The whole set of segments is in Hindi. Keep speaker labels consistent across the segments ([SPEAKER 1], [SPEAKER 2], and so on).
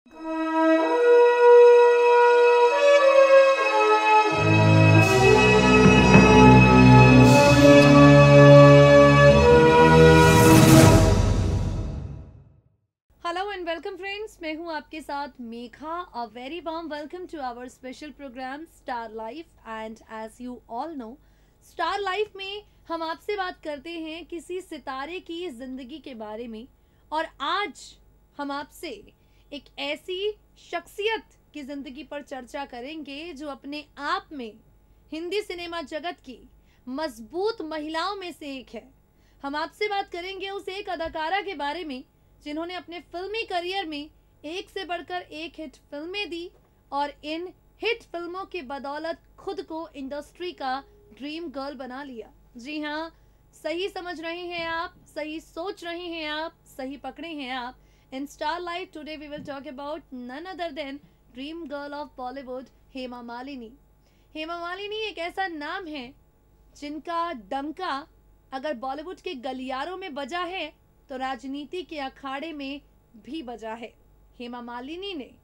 [SPEAKER 1] हेलो एंड वेलकम फ्रेंड्स, मैं हूं आपके साथ Megha. A very warm welcome to our special program Star Life. And as you all know, Star Life में हम आपसे बात करते हैं किसी सितारे की जिंदगी के बारे में। और आज हम आपसे एक ऐसी शख्सियत की जिंदगी पर चर्चा करेंगे जो अपने आप में हिंदी सिनेमा जगत की मजबूत महिलाओं में से एक है। हम आपसे बात करेंगे उस एक अदाकारा के बारे में जिन्होंने अपने फिल्मी करियर में एक से बढ़कर एक हिट फिल्में दी और इन हिट फिल्मों की बदौलत खुद को इंडस्ट्री का ड्रीम गर्ल बना लिया। जी हाँ, सही समझ रहे हैं आप, सही सोच रहे हैं आप, सही पकड़े हैं आप। In star life today we will talk about none other than dream girl of Bollywood, Hema Malini. Hema Malini एक ऐसा नाम है जिनका डंका अगर बॉलीवुड के गलियारों में बजा है तो राजनीति के अखाड़े में भी बजा है। हेमा मालिनी ने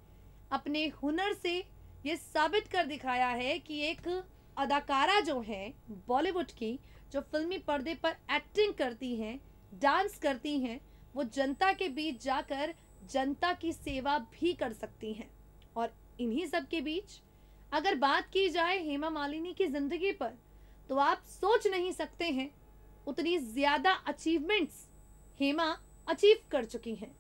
[SPEAKER 1] अपने हुनर से ये साबित कर दिखाया है कि एक अदाकारा जो है बॉलीवुड की, जो फिल्मी पर्दे पर एक्टिंग करती हैं, डांस करती हैं, वो जनता के बीच जाकर जनता की सेवा भी कर सकती हैं। और इन्हीं सब के बीच अगर बात की जाए हेमा मालिनी की जिंदगी पर, तो आप सोच नहीं सकते हैं उतनी ज्यादा अचीवमेंट्स हेमा अचीव कर चुकी हैं।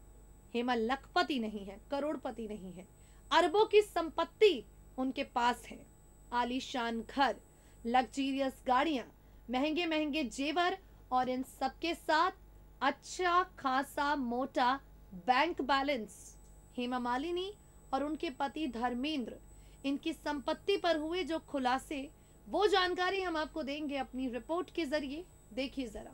[SPEAKER 1] हेमा लखपति नहीं है, करोड़पति नहीं है, अरबों की संपत्ति उनके पास है। आलीशान घर, लग्जरियस गाड़ियां, महंगे महंगे जेवर और इन सबके साथ अच्छा खासा मोटा बैंक बैलेंस। हेमा मालिनी और उनके पति धर्मेंद्र, इनकी संपत्ति पर हुए जो खुलासे, वो जानकारी हम आपको देंगे अपनी रिपोर्ट के जरिए। देखिए जरा।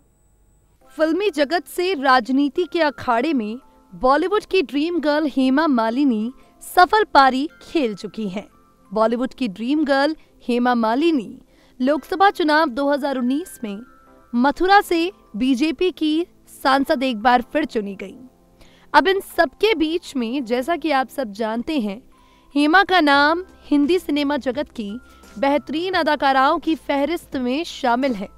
[SPEAKER 1] फिल्मी जगत से राजनीति के अखाड़े में बॉलीवुड की ड्रीम गर्ल हेमा मालिनी सफल पारी खेल चुकी हैं। बॉलीवुड की ड्रीम गर्ल हेमा मालिनी लोकसभा चुनाव 2019 में मथुरा से बीजेपी की सांसद एक बार फिर चुनी गई। अब इन सबके बीच में, जैसा कि आप सब जानते हैं, हेमा का नाम हिंदी सिनेमा जगत की बेहतरीन अदाकाराओं की फहरिस्त में शामिल है।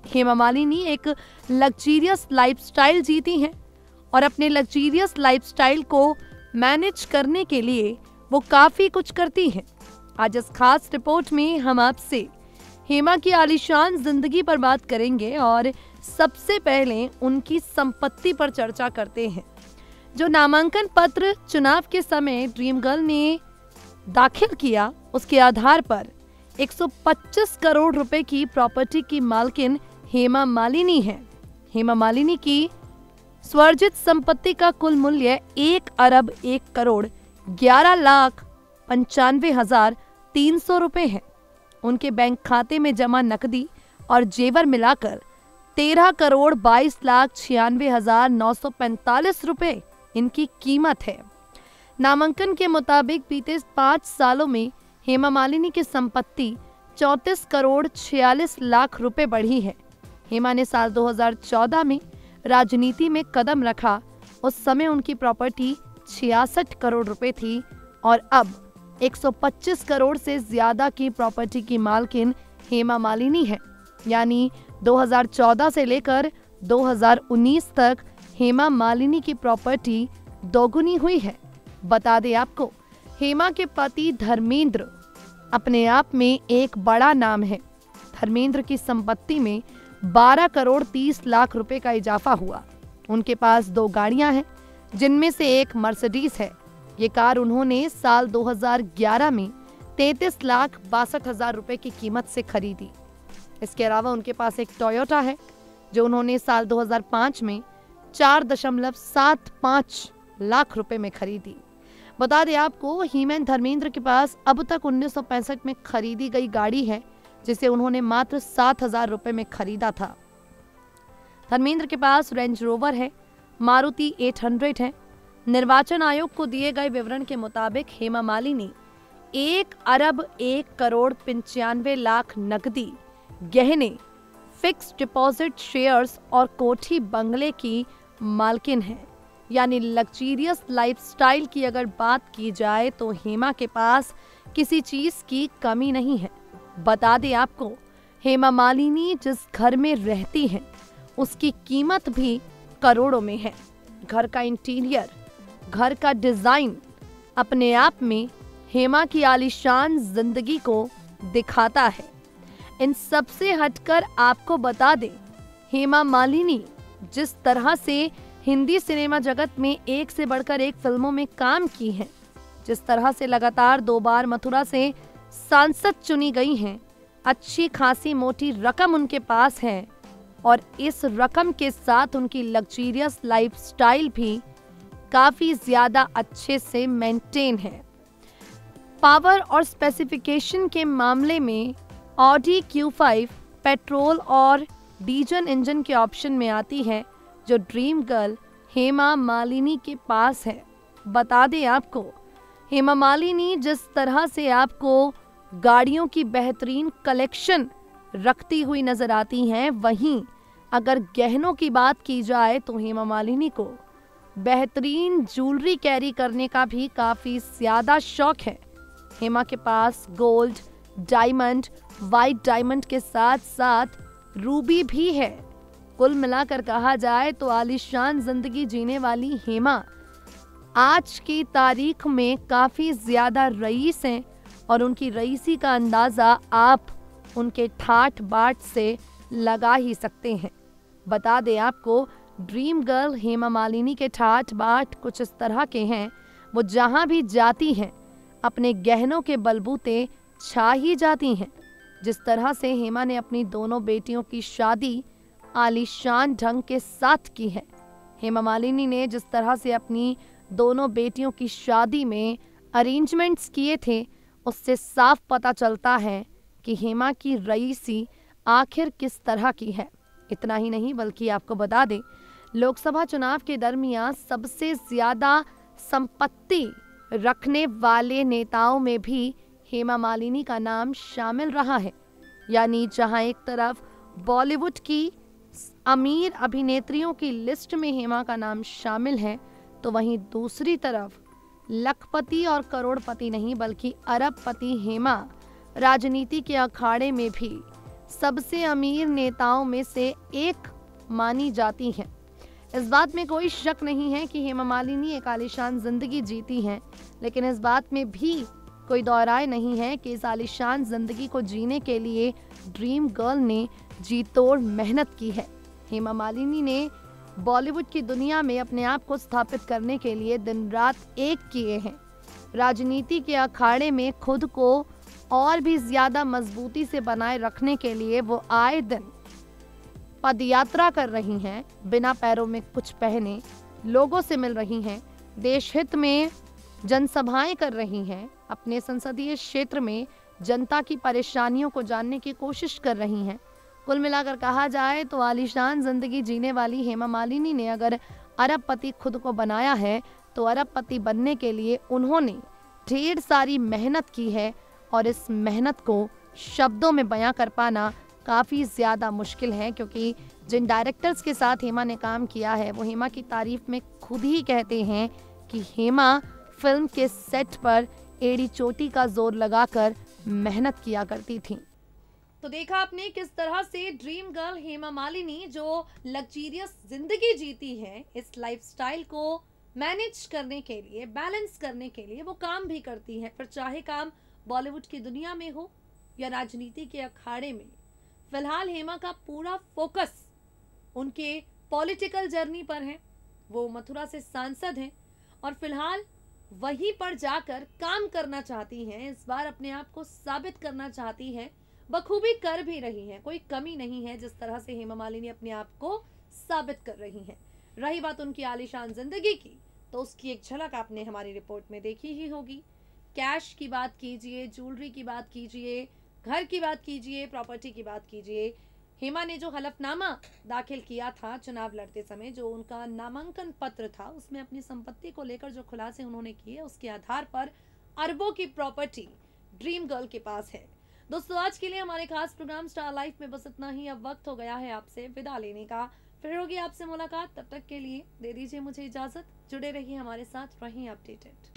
[SPEAKER 1] हेमा मालिनी एक लग्जरियस लाइफस्टाइल जीती हैं और अपने लग्जरियस लाइफस्टाइल को मैनेज करने के लिए वो काफी कुछ करती हैं। आज इस खास रिपोर्ट में हम आपसे हेमा की आलीशान जिंदगी पर बात करेंगे और सबसे पहले उनकी संपत्ति पर चर्चा करते हैं। जो नामांकन पत्र चुनाव के समय ड्रीम गर्ल ने दाखिल किया, उसके आधार पर 125 करोड़ रुपए की प्रॉपर्टी की मालकिन हेमा मालिनी है। हेमा मालिनी की स्वर्जित संपत्ति का कुल मूल्य 1 अरब 1 करोड़ 11,95,300 रुपए है। उनके बैंक खाते में जमा नकदी और जेवर मिलाकर 13 करोड़ 22,96,945 रुपए इनकी कीमत है। नामांकन के मुताबिक बीते 5 सालों में हेमा मालिनी की संपत्ति 34 करोड़ 46 लाख रुपए बढ़ी है। हेमा ने साल 2014 में राजनीति में कदम रखा। उस समय उनकी प्रॉपर्टी 66 करोड़ रुपए थी और अब 125 करोड़ से ज्यादा की प्रॉपर्टी की मालकिन हेमा मालिनी है। यानी 2014 से लेकर 2019 तक हेमा मालिनी की प्रॉपर्टी दोगुनी हुई है। बता दें आपको, हेमा के पति धर्मेंद्र अपने आप में एक बड़ा नाम है। धर्मेंद्र की संपत्ति में 12 करोड़ 30 लाख रुपए का इजाफा हुआ। उनके पास 2 गाड़ियां हैं, जिनमें से एक मर्सिडीज है। ये कार उन्होंने साल 2011 में 33,62,000 रुपए की कीमत से खरीदी। इसके अलावा उनके पास एक टोयोटा है, जो उन्होंने साल 2005 में 4.75 लाख रुपए में खरीदी। बता दें आपको, हेमा धर्मेंद्र के पास अब तक 1965 में खरीदी गई गाड़ी है, जिसे उन्होंने मात्र 7,000 रुपए में खरीदा था। धर्मेंद्र के पास रेंज रोवर है, मारुति 800 है। निर्वाचन आयोग को दिए गए विवरण के मुताबिक हेमा मालिनी 1 अरब 1 करोड़ 95 लाख नकदी, गहने, फिक्स डिपॉजिट शेयर्स और कोठी बंगले की मालकिन है। यानी लग्जरियस लाइफस्टाइल की अगर बात की जाए तो हेमा के पास किसी चीज की कमी नहीं है। बता दें आपको, हेमा मालिनी जिस घर में रहती हैं उसकी कीमत भी करोड़ों में है। घर का इंटीरियर, घर का डिजाइन अपने आप में हेमा की आलीशान जिंदगी को दिखाता है। इन सब से हटकर आपको बता दें, हेमा मालिनी जिस तरह से हिंदी सिनेमा जगत में एक से बढ़कर एक फिल्मों में काम की हैं, जिस तरह से लगातार 2 बार मथुरा से सांसद चुनी गई हैं, अच्छी खासी मोटी रकम उनके पास है और इस रकम के साथ उनकी लग्जरियस लाइफस्टाइल भी काफी ज्यादा अच्छे से मेंटेन है। पावर और स्पेसिफिकेशन के मामले में ऑडी Q5 पेट्रोल और डीजल इंजन के ऑप्शन में आती है, जो ड्रीम गर्ल हेमा मालिनी के पास है। बता दें आपको, हेमा मालिनी जिस तरह से आपको गाड़ियों की बेहतरीन कलेक्शन रखती हुई नजर आती हैं, वहीं अगर गहनों की बात की जाए तो हेमा मालिनी को बेहतरीन ज्वेलरी कैरी करने का भी काफी ज्यादा शौक है। हेमा के पास गोल्ड, डायमंड, वाइट डायमंड के साथ साथ रूबी भी है। कुल मिलाकर कहा जाए तो आलीशान जिंदगी जीने वाली हेमा आज की तारीख में काफी ज्यादा रईस हैं और उनकी रईसी का अंदाजा आप उनके ठाठ बाट से लगा ही सकते हैं। बता दें आपको, ड्रीम गर्ल हेमा मालिनी के ठाठ बाट कुछ इस तरह के हैं, वो जहां भी जाती हैं अपने गहनों के बलबूते छा ही जाती हैं। जिस तरह से हेमा ने अपनी दोनों बेटियों की शादी आलीशान ढंग के साथ की है, हेमा मालिनी ने जिस तरह से अपनी दोनों बेटियों की शादी में अरेंजमेंट्स किए थे, उससे साफ पता चलता है कि हेमा की रईसी आखिर किस तरह की है। इतना ही नहीं बल्कि आपको बता दें, लोकसभा चुनाव के दरमियान सबसे ज्यादा संपत्ति रखने वाले नेताओं में भी हेमा मालिनी का नाम शामिल रहा है। यानी जहां एक तरफ बॉलीवुड की अमीर अभिनेत्रियों की लिस्ट में हेमा का नाम शामिल है, तो वहीं दूसरी तरफ लखपति और करोड़पति नहीं बल्कि अरबपति हेमा राजनीति के अखाड़े में भी सबसे अमीर नेताओं में से एक मानी जाती हैं। इस बात में कोई शक नहीं है कि हेमा मालिनी एक आलीशान जिंदगी जीती हैं, लेकिन इस बात में भी कोई दो राय नहीं है कि इस आलीशान जिंदगी को जीने के लिए ड्रीम गर्ल ने जी तोड़ मेहनत की है। हेमा मालिनी ने बॉलीवुड की दुनिया में अपने आप को स्थापित करने के लिए दिन रात एक किए हैं। राजनीति के अखाड़े में खुद को और भी ज्यादा मजबूती से बनाए रखने के लिए वो आए दिन पदयात्रा कर रही हैं, बिना पैरों में कुछ पहने लोगों से मिल रही हैं, देश हित में जनसभाएं कर रही हैं, अपने संसदीय क्षेत्र में जनता की परेशानियों को जानने की कोशिश कर रही हैं। कुल मिलाकर कहा जाए तो आलीशान जिंदगी जीने वाली हेमा मालिनी ने अगर अरबपति खुद को बनाया है, तो अरबपति बनने के लिए उन्होंने ढेर सारी मेहनत की है और इस मेहनत को शब्दों में बयां कर पाना काफ़ी ज़्यादा मुश्किल है, क्योंकि जिन डायरेक्टर्स के साथ हेमा ने काम किया है वो हेमा की तारीफ में खुद ही कहते हैं कि हेमा फिल्म के सेट पर एड़ी चोटी का जोर लगाकर मेहनत किया करती थी। तो देखा आपने किस तरह से ड्रीम गर्ल हेमा मालिनी जो लग्जरियस जिंदगी जीती है, इस लाइफस्टाइल को मैनेज करने के लिए, बैलेंस करने के लिए वो काम भी करती है, फिर चाहे काम बॉलीवुड की दुनिया में हो या राजनीति के अखाड़े में। फिलहाल हेमा का पूरा फोकस उनके पॉलिटिकल जर्नी पर है। वो मथुरा से सांसद हैं और फिलहाल वहीं पर जाकर काम करना चाहती हैं। इस बार अपने आप को साबित करना चाहती हैं, बखूबी कर भी रही हैं। कोई कमी नहीं है जिस तरह से हेमा मालिनी अपने आप को साबित कर रही हैं। रही बात उनकी आलीशान जिंदगी की, तो उसकी एक झलक आपने हमारी रिपोर्ट में देखी ही होगी। कैश की बात कीजिए, ज्वेलरी की बात कीजिए, घर की बात कीजिए, प्रॉपर्टी की बात कीजिए। हेमा ने जो हलफनामा दाखिल किया था चुनाव लड़ते समय, जो उनका नामांकन पत्र था, उसमें अपनी संपत्ति को लेकर जो खुलासे उन्होंने किए, उसके आधार पर अरबों की प्रॉपर्टी ड्रीम गर्ल के पास है। दोस्तों, आज के लिए हमारे खास प्रोग्राम स्टार लाइफ में बस इतना ही। अब वक्त हो गया है आपसे विदा लेने का। फिर होगी आपसे मुलाकात, तब तक के लिए दे दीजिए मुझे इजाज़त। जुड़े रहिए हमारे साथ, रहें अपडेटेड।